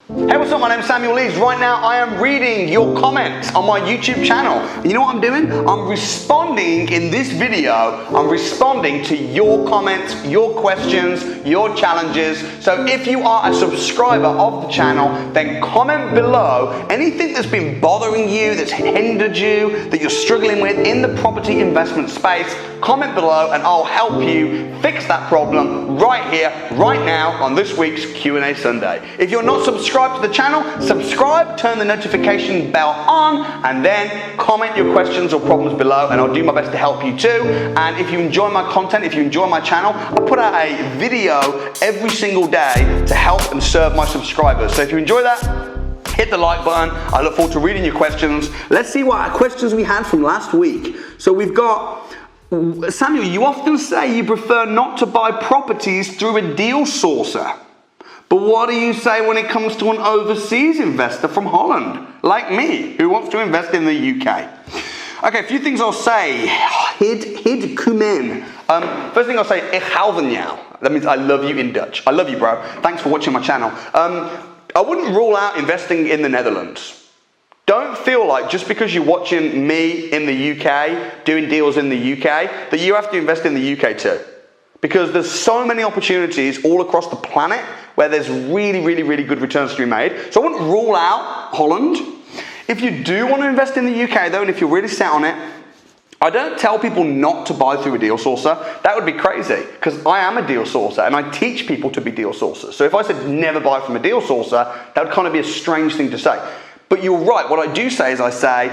Hey, what's up? My name's Samuel Lees. Right now, I am reading your comments on my YouTube channel. And you know what I'm doing? I'm responding in this video. I'm responding to your comments, your questions, your challenges. So if you are a subscriber of the channel, then comment below anything that's been bothering you, that's hindered you, that you're struggling with in the property investment space. Comment below and I'll help you fix that problem right here, right now on this week's Q&A Sunday. If you're not subscribed to the channel, subscribe, turn the notification bell on, and then comment your questions or problems below and I'll do my best to help you too. And if you enjoy my content, if you enjoy my channel, I put out a video every single day to help and serve my subscribers. So if you enjoy that, hit the like button. I look forward to reading your questions. Let's see what questions we had from last week. So we've got, Samuel, you often say you prefer not to buy properties through a deal sourcer. But what do you say when it comes to an overseas investor from Holland, like me, who wants to invest in the UK? Okay, a few things I'll say. Hid kumen. First thing I'll say, ik hou van jou. That means I love you in Dutch. I love you, bro. Thanks for watching my channel. I wouldn't rule out investing in the Netherlands. Don't feel like just because you're watching me in the UK, doing deals in the UK, that you have to invest in the UK too. Because there's so many opportunities all across the planet where there's really good returns to be made. So I wouldn't rule out Holland. If you do want to invest in the UK though, and if you're really set on it, I don't tell people not to buy through a deal sourcer. That would be crazy, because I am a deal sourcer and I teach people to be deal sourcers. So if I said never buy from a deal sourcer, that would kind of be a strange thing to say. But you're right, what I do say is I say,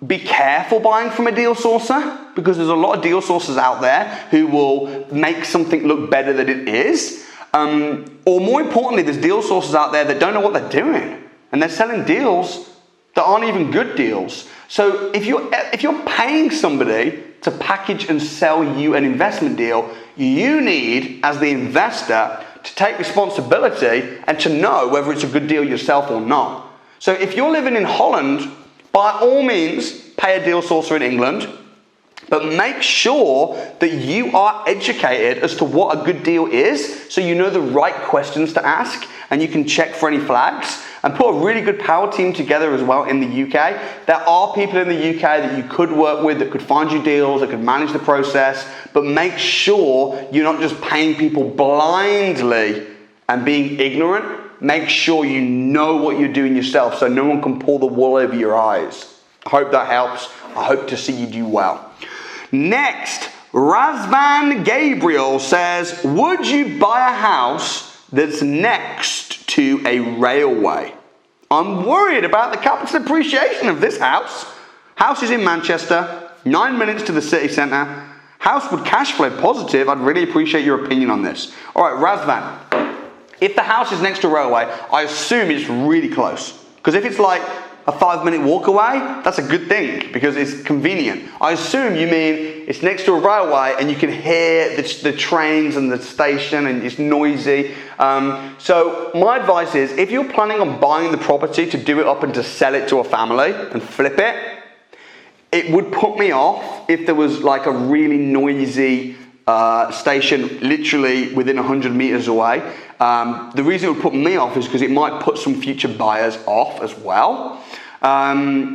be careful buying from a deal sourcer, because there's a lot of deal sourcers out there who will make something look better than it is. Or more importantly, there's deal sourcers out there that don't know what they're doing. And they're selling deals that aren't even good deals. So if you're paying somebody to package and sell you an investment deal, you need, as the investor, to take responsibility and to know whether it's a good deal yourself or not. So if you're living in Holland, by all means, pay a deal sourcer in England, but make sure that you are educated as to what a good deal is, so you know the right questions to ask and you can check for any flags, and put a really good power team together as well in the UK. There are people in the UK that you could work with, that could find you deals, that could manage the process, but make sure you're not just paying people blindly and being ignorant. Make sure you know what you're doing yourself so no one can pull the wool over your eyes. I hope that helps. I hope to see you do well. Next, Razvan Gabriel says, would you buy a house that's next to a railway? I'm worried about the capital appreciation of this house. House is in Manchester, 9 minutes to the city centre. House would cash flow positive. I'd really appreciate your opinion on this. All right, Razvan. If the house is next to a railway, I assume it's really close. Because if it's like a 5-minute walk away, that's a good thing because it's convenient. I assume you mean it's next to a railway and you can hear the trains and the station and it's noisy. So my advice is, if you're planning on buying the property to do it up and to sell it to a family and flip it, it would put me off if there was like a really noisy station literally within 100 meters away. The reason it would put me off is because it might put some future buyers off as well. I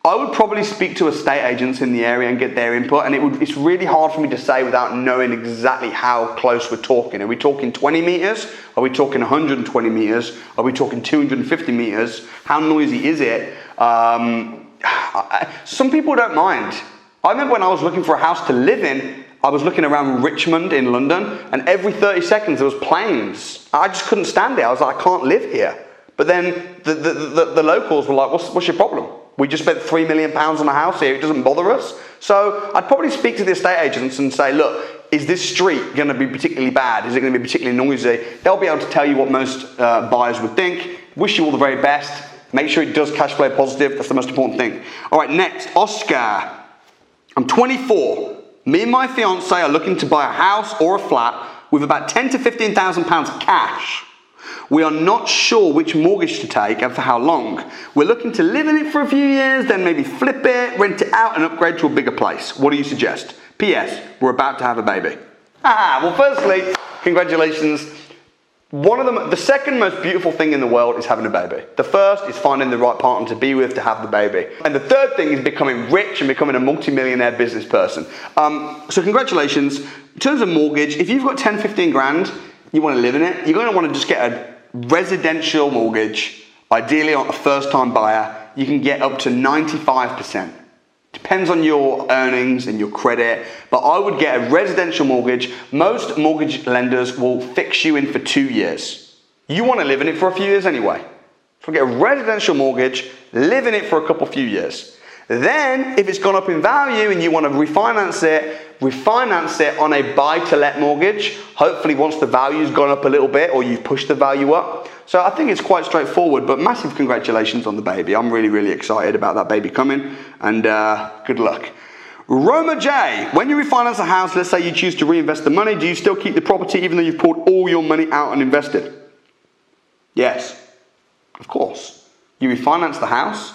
would probably speak to estate agents in the area and get their input, and it's really hard for me to say without knowing exactly how close we're talking. Are we talking 20 meters? Are we talking 120 meters? Are we talking 250 meters? How noisy is it? Some people don't mind. I remember when I was looking for a house to live in, I was looking around Richmond in London, and every 30 seconds there was planes. I just couldn't stand it. I was like, I can't live here. But then the locals were like, what's your problem? We just spent £3 million on a house here. It doesn't bother us. So I'd probably speak to the estate agents and say, look, is this street going to be particularly bad? Is it going to be particularly noisy? They'll be able to tell you what most buyers would think. Wish you all the very best. Make sure it does cash flow positive. That's the most important thing. All right, next, Oscar. I'm 24. Me and my fiance are looking to buy a house or a flat with about £10,000 to £15,000 cash. We are not sure which mortgage to take and for how long. We're looking to live in it for a few years, then maybe flip it, rent it out and upgrade to a bigger place. What do you suggest? P.S. We're about to have a baby. Well, firstly, congratulations. The second most beautiful thing in the world is having a baby. The first is finding the right partner to be with to have the baby. And the third thing is becoming rich and becoming a multi-millionaire business person. So congratulations. In terms of mortgage, if you've got 10, 15 grand, you want to live in it, you're going to want to just get a residential mortgage, ideally on a first-time buyer. You can get up to 95%. Depends on your earnings and your credit, but I would get a residential mortgage. Most mortgage lenders will fix you in for 2 years. You want to live in it for a few years anyway. So get a residential mortgage, live in it for a few years. Then, if it's gone up in value and you want to refinance it on a buy-to-let mortgage, hopefully once the value's gone up a little bit or you've pushed the value up. So I think it's quite straightforward, but massive congratulations on the baby. I'm really, really excited about that baby coming, and good luck. Roma J, when you refinance a house, let's say you choose to reinvest the money, do you still keep the property even though you've pulled all your money out and invested? Yes, of course. You refinance the house,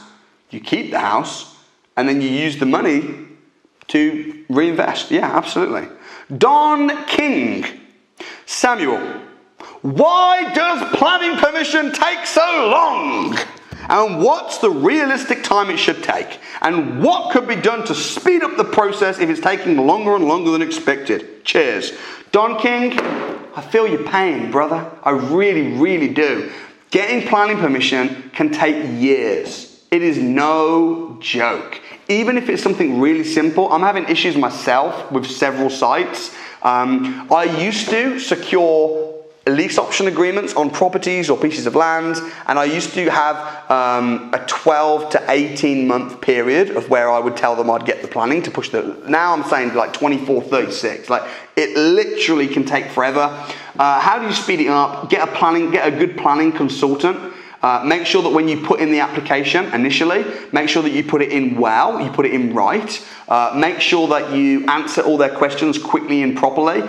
you keep the house, and then you use the money to reinvest. Yeah, absolutely. Don King, Samuel, why does planning permission take so long? And what's the realistic time it should take? And what could be done to speed up the process if it's taking longer and longer than expected? Cheers. Don King, I feel your pain, brother. I really, really do. Getting planning permission can take years. It is no joke. Even if it's something really simple, I'm having issues myself with several sites. I used to secure lease option agreements on properties or pieces of land, and I used to have a 12 to 18 month period of where I would tell them I'd get the planning to push now I'm saying like 24, 36. Like, it literally can take forever. How do you speed it up? Get a good planning consultant. Make sure that when you put in the application initially, make sure that you put it in well, you put it in right. Make sure that you answer all their questions quickly and properly,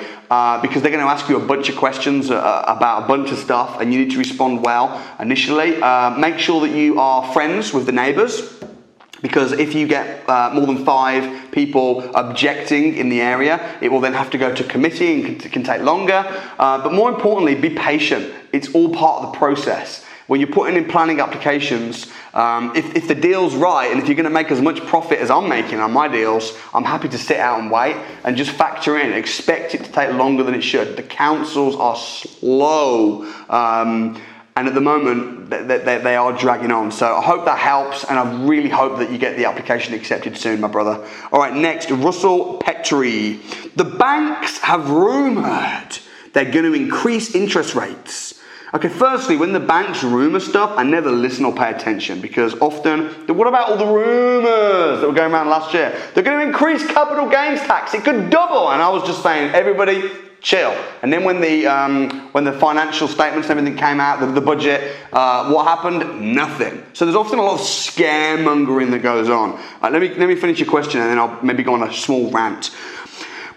because they're going to ask you a bunch of questions about a bunch of stuff, and you need to respond well initially. Make sure that you are friends with the neighbours, because if you get more than 5 people objecting in the area, it will then have to go to committee and it can take longer. But more importantly, be patient. It's all part of the process. When you're putting in planning applications, if the deal's right, and if you're going to make as much profit as I'm making on my deals, I'm happy to sit out and wait and just factor in. Expect it to take longer than it should. The councils are slow, and at the moment, they are dragging on. So I hope that helps, and I really hope that you get the application accepted soon, my brother. All right, next, Russell Petrie. The banks have rumoured they're going to increase interest rates. Okay, firstly, when the banks rumour stuff, I never listen or pay attention, because often, what about all the rumours that were going around last year? They're going to increase capital gains tax. It could double. And I was just saying, everybody, chill. And then when the financial statements and everything came out, the budget, what happened? Nothing. So there's often a lot of scaremongering that goes on. Let me finish your question, and then I'll maybe go on a small rant.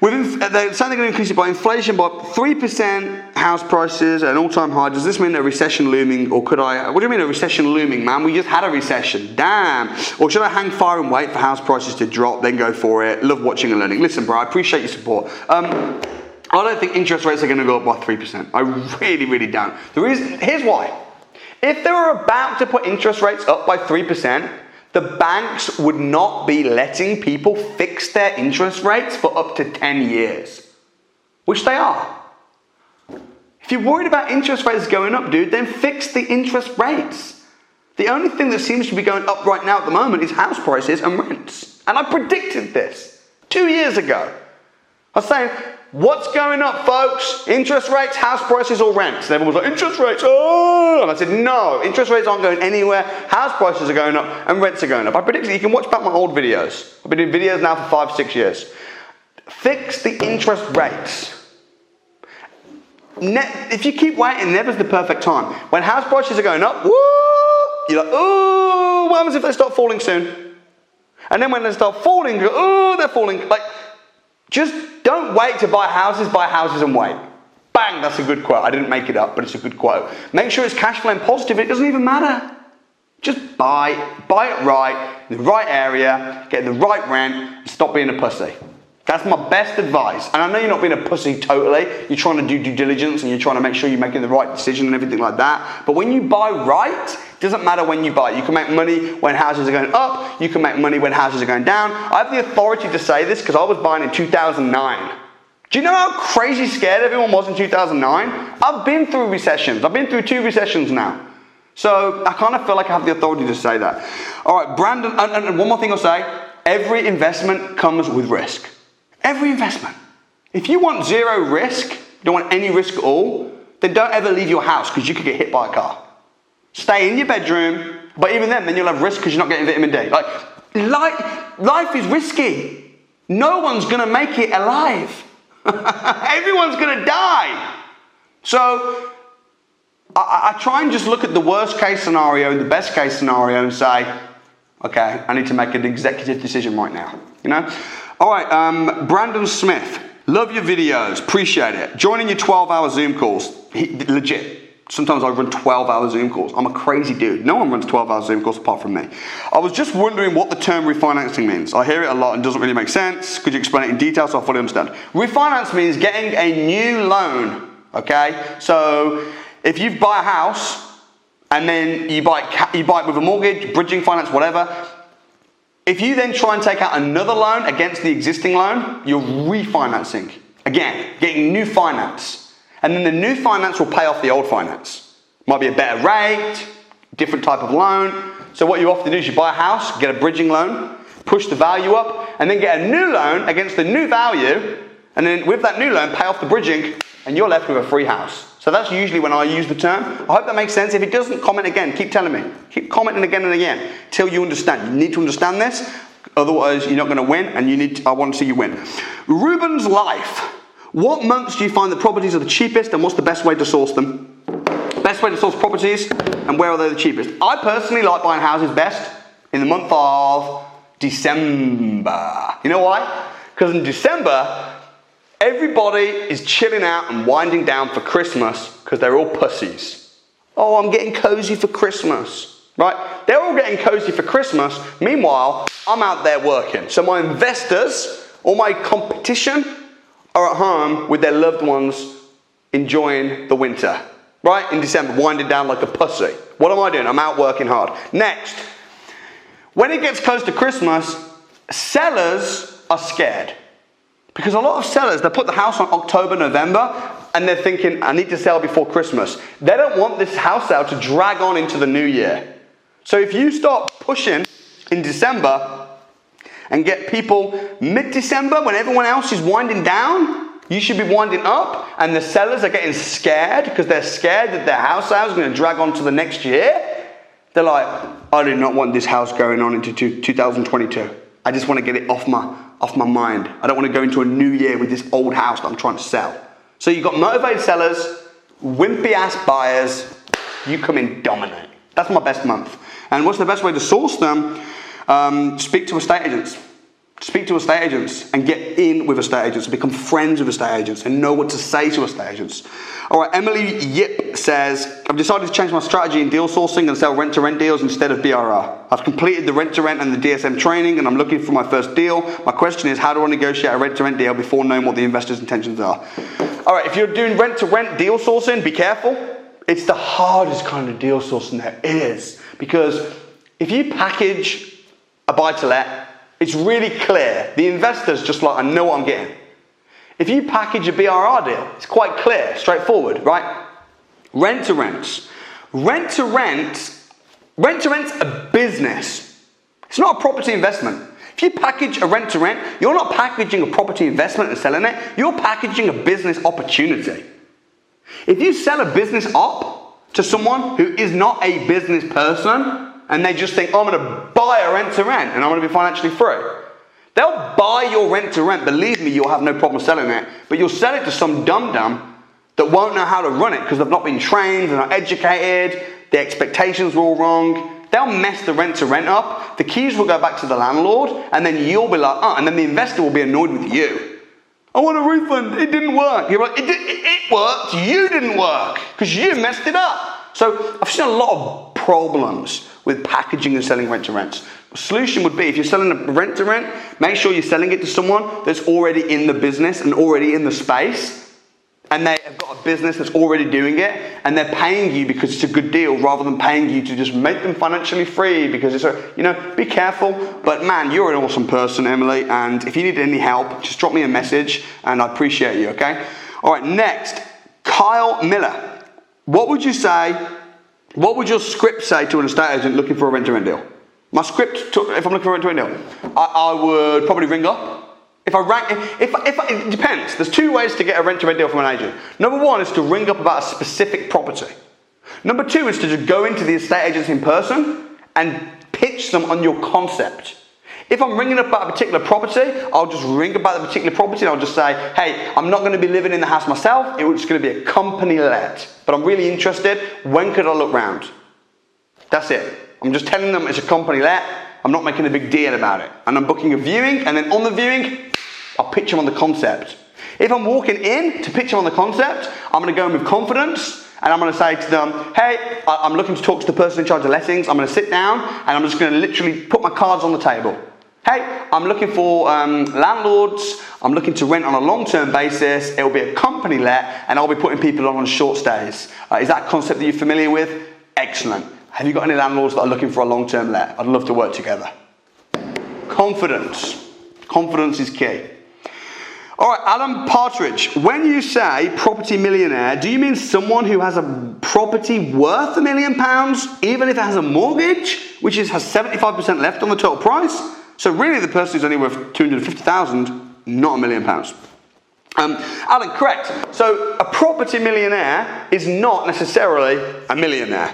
They're saying they're going to increase it by inflation by 3%, house prices at an all-time high. Does this mean a recession looming, or what do you mean a recession looming, man? We just had a recession, damn. Or should I hang fire and wait for house prices to drop, then go for it? Love watching and learning. Listen, bro, I appreciate your support. I don't think interest rates are going to go up by 3%. I really, really don't. Here's why. If they were about to put interest rates up by 3%, the banks would not be letting people fix their interest rates for up to 10 years, which they are. If you're worried about interest rates going up, dude, then fix the interest rates. The only thing that seems to be going up right now at the moment is house prices and rents. And I predicted this 2 years ago. I was saying, what's going up, folks? Interest rates, house prices, or rents? And everyone was like, interest rates, oh! And I said, no, interest rates aren't going anywhere. House prices are going up and rents are going up. I predicted, you can watch back my old videos. I've been doing videos now for 5-6 years. Fix the interest rates. If you keep waiting, never's the perfect time. When house prices are going up, woo, you're like, ooh, what happens if they start falling soon? And then when they start falling, you go, ooh, they're falling. Like, just don't wait to buy houses and wait. Bang, that's a good quote. I didn't make it up, but it's a good quote. Make sure it's cash flow and positive. It doesn't even matter. Just buy it right, in the right area, get the right rent, and stop being a pussy. That's my best advice. And I know you're not being a pussy totally. You're trying to do due diligence and you're trying to make sure you're making the right decision and everything like that. But when you buy right, it doesn't matter when you buy. You can make money when houses are going up. You can make money when houses are going down. I have the authority to say this because I was buying in 2009. Do you know how crazy scared everyone was in 2009? I've been through recessions. I've been through 2 recessions now. So I kind of feel like I have the authority to say that. All right, Brandon, and one more thing I'll say. Every investment comes with risk. Every investment. If you want zero risk, you don't want any risk at all, then don't ever leave your house because you could get hit by a car. Stay in your bedroom, but even then you'll have risk because you're not getting vitamin D. Life is risky. No one's going to make it alive. Everyone's going to die. So I try and just look at the worst case scenario and the best case scenario and say, okay, I need to make an executive decision right now. You know? All right, Brandon Smith, love your videos, appreciate it. Joining your 12-hour Zoom calls, legit. Sometimes I run 12-hour Zoom calls. I'm a crazy dude. No one runs 12-hour Zoom calls apart from me. I was just wondering what the term refinancing means. I hear it a lot and it doesn't really make sense. Could you explain it in detail so I fully understand? Refinance means getting a new loan, okay? So if you buy a house and then you buy it with a mortgage, bridging finance, whatever, if you then try and take out another loan against the existing loan, you're refinancing. Again, getting new finance. And then the new finance will pay off the old finance. Might be a better rate, different type of loan. So what you often do is you buy a house, get a bridging loan, push the value up, and then get a new loan against the new value, and then with that new loan, pay off the bridging, and you're left with a free house. So that's usually when I use the term. I hope that makes sense. If it doesn't, comment again. Keep telling me. Keep commenting again and again till you understand. You need to understand this. Otherwise, you're not going to win, and I want to see you win. Ruben's Life. What months do you find that properties are the cheapest, and what's the best way to source them? Best way to source properties, and where are they the cheapest? I personally like buying houses best in the month of December. You know why? Because in December, everybody is chilling out and winding down for Christmas because they're all pussies. Oh, I'm getting cozy for Christmas, right? They're all getting cozy for Christmas. Meanwhile, I'm out there working. So my investors or my competition are at home with their loved ones enjoying the winter, right? In December, winding down like a pussy. What am I doing? I'm out working hard. Next, when it gets close to Christmas, sellers are scared. Because a lot of sellers, they put the house on October, November, and they're thinking, I need to sell before Christmas. They don't want this house sale to drag on into the new year. So if you start pushing in December and get people mid-December when everyone else is winding down, you should be winding up, and the sellers are getting scared because they're scared that their house sale is going to drag on to the next year. They're like, I do not want this house going on into 2022. I just want to get it off my mind. I don't want to go into a new year with this old house that I'm trying to sell. So you've got motivated sellers, wimpy ass buyers, you come in dominate. That's my best month. And what's the best way to source them? Speak to estate agents. Speak to estate agents and get in with estate agents and become friends with estate agents and know what to say to estate agents. All right, Emily Yip says, I've decided to change my strategy in deal sourcing and sell rent-to-rent deals instead of BRR. I've completed the rent-to-rent and the DSM training and I'm looking for my first deal. My question is, how do I negotiate a rent-to-rent deal before knowing what the investor's intentions are? All right, if you're doing rent-to-rent deal sourcing, be careful. It's the hardest kind of deal sourcing there is, because if you package a buy-to-let, it's really clear. The investor's just like, I know what I'm getting. If you package a BRR deal, it's quite clear, straightforward, right? Rent-to-rents. Rent-to-rent's a business. It's not a property investment. If you package a rent-to-rent, you're not packaging a property investment and selling it. You're packaging a business opportunity. If you sell a business op to someone who is not a business person, and they just think, I'm going to buy a rent-to-rent and I'm going to be financially free. They'll buy your rent-to-rent. Believe me, you'll have no problem selling it. But you'll sell it to some dum-dum that won't know how to run it because they've not been trained, they're not educated, the expectations were all wrong. They'll mess the rent-to-rent up. The keys will go back to the landlord, and then you'll be like, and then the investor will be annoyed with you. I want a refund. It didn't work. You're like, it worked. You didn't work because you messed it up. So I've seen a lot of problems with packaging and selling rent-to-rents. solution would be, if you're selling a rent to rent, make sure you're selling it to someone that's already in the business and already in the space, and they have got a business that's already doing it, and they're paying you because it's a good deal rather than paying you to just make them financially free because it's a, be careful. But man, you're an awesome person, Emily, and if you need any help, just drop me a message and I appreciate you, okay? All right, next, Kyle Miller. What would your script say to an estate agent looking for a rent-to-rent deal? My script, if I'm looking for a rent-to-rent deal, I would probably ring up. It depends. There's two ways to get a rent-to-rent deal from an agent. Number one is to ring up about a specific property. Number two is to just go into the estate agents in person and pitch them on your concept. If I'm ringing up about a particular property, I'll just ring about the particular property and I'll just say, hey, I'm not going to be living in the house myself. It's going to be a company let, but I'm really interested. When could I look round? That's it. I'm just telling them it's a company let. I'm not making a big deal about it. And I'm booking a viewing, and then on the viewing, I'll pitch them on the concept. If I'm walking in to pitch them on the concept, I'm going to go in with confidence, and I'm going to say to them, hey, I'm looking to talk to the person in charge of lettings. I'm going to sit down, and I'm just going to literally put my cards on the table. Hey, I'm looking for landlords. I'm looking to rent on a long-term basis. It'll be a company let, and I'll be putting people on short stays. Is that a concept that you're familiar with? Excellent. Have you got any landlords that are looking for a long-term let? I'd love to work together. Confidence. Confidence is key. All right, Alan Partridge. When you say property millionaire, do you mean someone who has a property worth £1 million, even if it has a mortgage, which has 75% left on the total price? So really the person is only worth 250,000, not £1 million. Alan, correct. So a property millionaire is not necessarily a millionaire.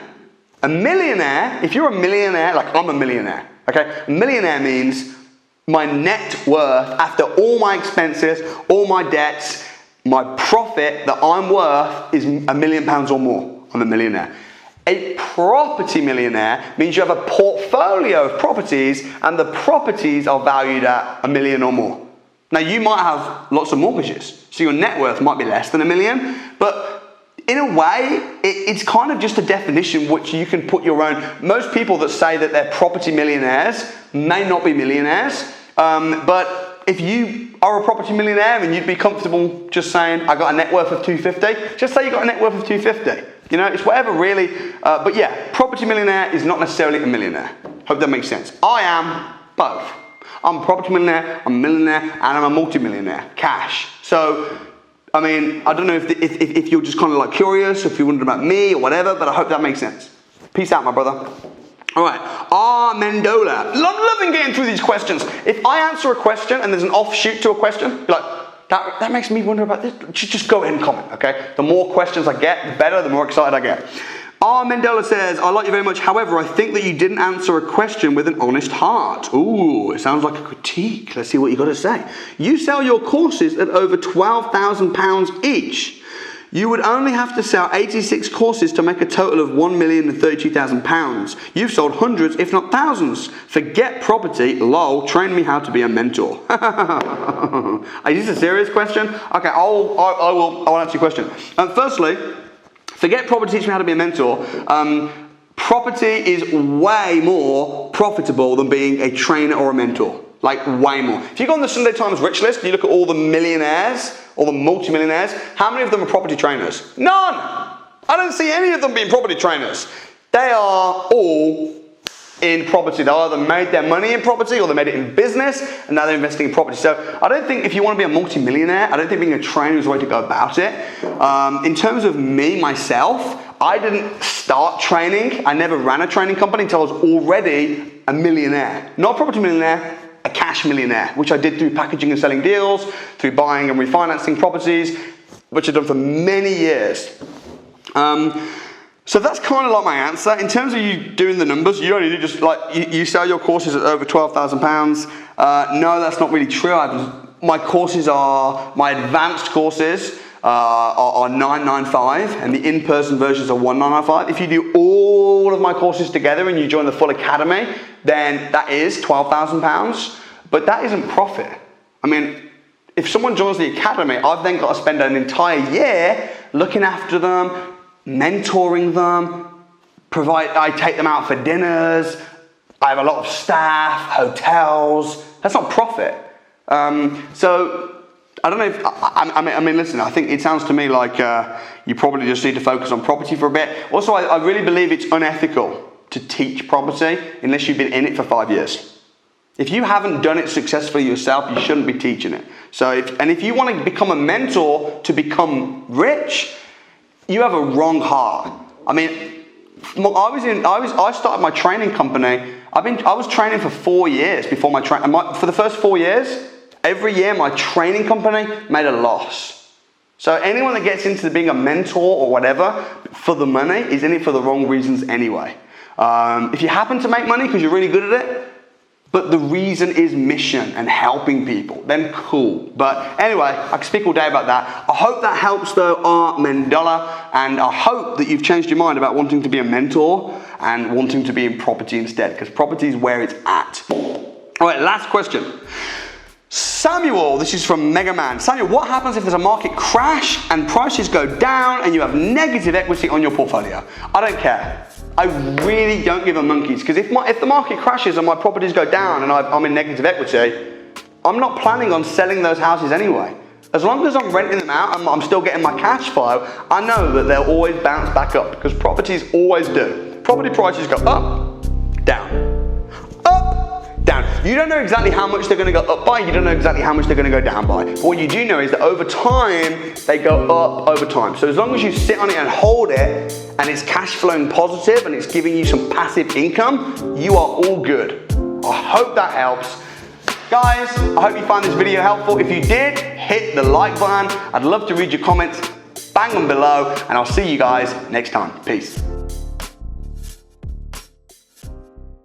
A millionaire, if you're a millionaire, like I'm a millionaire, okay? A millionaire means my net worth after all my expenses, all my debts, my profit that I'm worth is £1 million or more. I'm a millionaire. A property millionaire means you have a portfolio of properties and the properties are valued at £1 million or more. Now you might have lots of mortgages, so your net worth might be less than £1 million, but in a way, it's kind of just a definition which you can put your own. Most people that say that they're property millionaires may not be millionaires, but if you are a property millionaire and you'd be comfortable just saying, I got a net worth of 250, just say you got a net worth of 250. It's whatever really, but yeah, property millionaire is not necessarily a millionaire. Hope that makes sense. I am both. I'm a property millionaire, I'm a millionaire, and I'm a multi-millionaire, cash. So, I mean, I don't know if you're just kind of like curious, if you're wondering about me or whatever, but I hope that makes sense. Peace out, my brother. All right, R. Mendola. Loving getting through these questions. If I answer a question and there's an offshoot to a question, you're like, that makes me wonder about this. Just go ahead and comment, okay? The more questions I get, the better, the more excited I get. R. Mendola says, I like you very much. However, I think that you didn't answer a question with an honest heart. Ooh, it sounds like a critique. Let's see what you got to say. You sell your courses at over £12,000 each. You would only have to sell 86 courses to make a total of £1,032,000. You've sold hundreds, if not thousands. Forget property, lol, train me how to be a mentor. Is this a serious question? Okay, I'll answer your question. Firstly, forget property, teach me how to be a mentor. Property is way more profitable than being a trainer or a mentor. Like, way more. If you go on the Sunday Times rich list and you look at all the millionaires, all the multi-millionaires, how many of them are property trainers? None! I don't see any of them being property trainers. They are all in property. They either made their money in property or they made it in business and now they're investing in property. So I don't think if you want to be a multi-millionaire, I don't think being a trainer is the way to go about it. In terms of me, myself, I didn't start training. I never ran a training company until I was already a millionaire. Not a property millionaire, a cash millionaire, which I did through packaging and selling deals, through buying and refinancing properties, which I've done for many years. So that's kind of like my answer. In terms of you doing the numbers, you only do just like, you sell your courses at over £12,000. No, that's not really true. My courses are, my advanced courses are $995 and the in-person versions are $1,995. If you do all of my courses together and you join the full academy, then that is £12,000, but that isn't profit. I mean, if someone joins the academy, I've then got to spend an entire year looking after them, mentoring them, I take them out for dinners, I have a lot of staff, hotels. That's not profit. So I don't know if, I mean, listen, I think it sounds to me like you probably just need to focus on property for a bit. Also, I really believe it's unethical to teach property unless you've been in it for 5 years. If you haven't done it successfully yourself, you shouldn't be teaching it. So if you want to become a mentor to become rich, you have a wrong heart. I mean, I started my training company. I was training for 4 years before for the first 4 years, every year my training company made a loss. So anyone that gets into being a mentor or whatever for the money is in it for the wrong reasons anyway. If you happen to make money because you're really good at it, but the reason is mission and helping people, then cool. But anyway, I can speak all day about that. I hope that helps though, Art Mendola, and I hope that you've changed your mind about wanting to be a mentor and wanting to be in property instead, because property is where it's at. All right, last question. Samuel, this is from Mega Man. Samuel, what happens if there's a market crash and prices go down and you have negative equity on your portfolio? I don't care. I really don't give a monkeys, because if the market crashes and my properties go down and I'm in negative equity, I'm not planning on selling those houses anyway. As long as I'm renting them out and I'm still getting my cash flow, I know that they'll always bounce back up, because properties always do. Property prices go up, down, up, down. You don't know exactly how much they're going to go up by, you don't know exactly how much they're going to go down by. But what you do know is that over time, they go up over time. So as long as you sit on it and hold it, and it's cash flowing positive and it's giving you some passive income, you are all good. I hope that helps. Guys, I hope you found this video helpful. If you did, hit the like button. I'd love to read your comments. Bang them below, and I'll see you guys next time. Peace.